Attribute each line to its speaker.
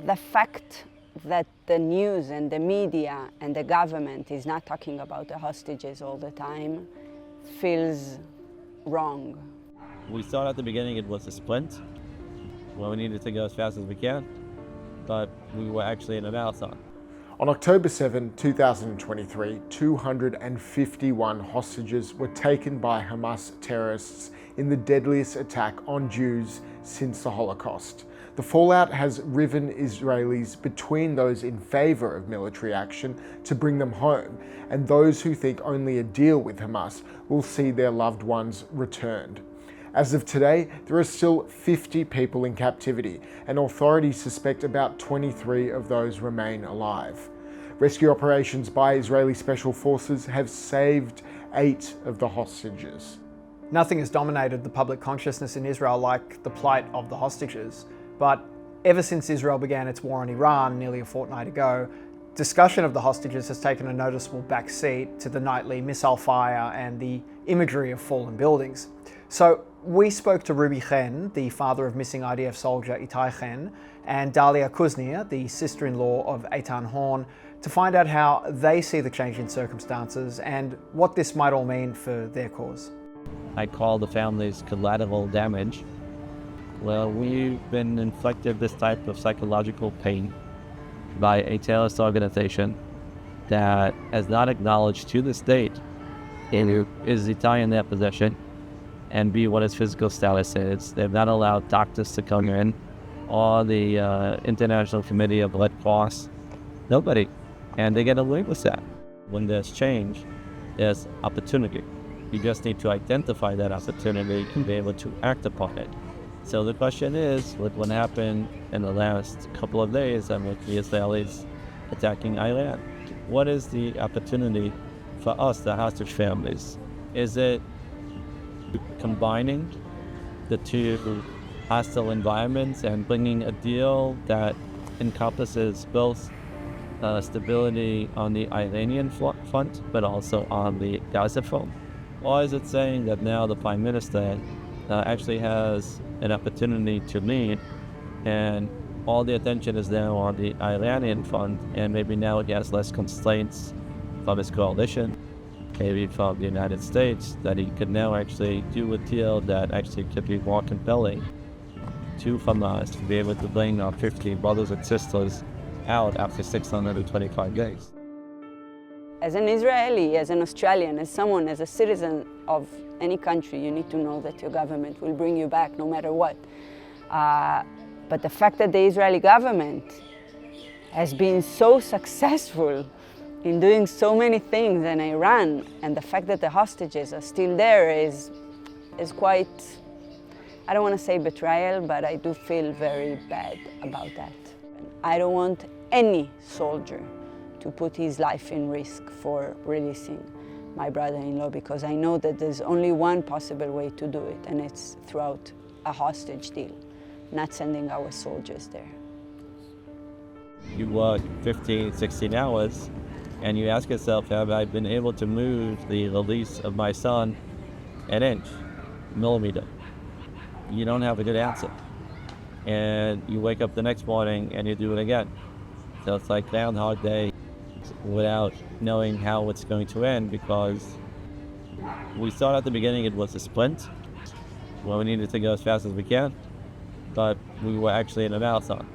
Speaker 1: The fact that the news and the media and the government is not talking about the hostages all the time feels wrong.
Speaker 2: We thought at the beginning it was a sprint. Well, we needed to go as fast as we can, but we were actually in a marathon.
Speaker 3: On October 7, 2023, 251 hostages were taken by Hamas terrorists in the deadliest attack on Jews since the Holocaust. The fallout has riven Israelis between those in favor of military action to bring them home and those who think only a deal with Hamas will see their loved ones returned. As of today, there are still 50 people in captivity, and authorities suspect about 23 of those remain alive. Rescue operations by Israeli special forces have saved 8 of the hostages.
Speaker 4: Nothing has dominated the public consciousness in Israel like the plight of the hostages, but ever since Israel began its war on Iran nearly a fortnight ago, discussion of the hostages has taken a noticeable backseat to the nightly missile fire and the imagery of fallen buildings. So we spoke to Ruby Chen, the father of missing IDF soldier Itai Chen, and Dalia Cusnir, the sister-in-law of Eitan Horn, to find out how they see the change in circumstances and what this might all mean for their cause.
Speaker 2: I call the families collateral damage. Well, we've been inflicted this type of psychological pain by a terrorist organization that has not acknowledged to this date is Itai in their possession, and B, what his physical status is. They've not allowed doctors to come in, or the International Committee of Red Cross, nobody. And they get away with that. When there's change, there's opportunity. You just need to identify that opportunity and be able to act upon it. So the question is, with what happened in the last couple of days and with the Israelis attacking Iran, what is the opportunity for us, the hostage families? Is it combining the two hostile environments and bringing a deal that encompasses both stability on the Iranian front, but also on the Gaza front? Or is it saying that now the Prime Minister actually has an opportunity to lead, and all the attention is now on the Iranian front, and maybe now he has less constraints from his coalition, maybe from the United States, that he could now actually do a deal that actually could be more compelling to Hamas to be able to bring our 50 brothers and sisters out after 625 days.
Speaker 1: As an Israeli, as an Australian, as someone, as a citizen of any country, you need to know that your government will bring you back no matter what. But the fact that the Israeli government has been so successful in doing so many things in Iran, and the fact that the hostages are still there is quite, I don't want to say betrayal, but I do feel very bad about that. I don't want any soldier to put his life in risk for releasing my brother-in-law, because I know that there's only one possible way to do it, and it's throughout a hostage deal, not sending our soldiers there.
Speaker 2: You work 15, 16 hours, and you ask yourself, have I been able to move the release of my son an inch, millimeter? You don't have a good answer. And you wake up the next morning and you do it again. So it's like Groundhog Day without knowing how it's going to end, because we thought at the beginning it was a sprint. Well, we needed to go as fast as we can, but we were actually in a marathon.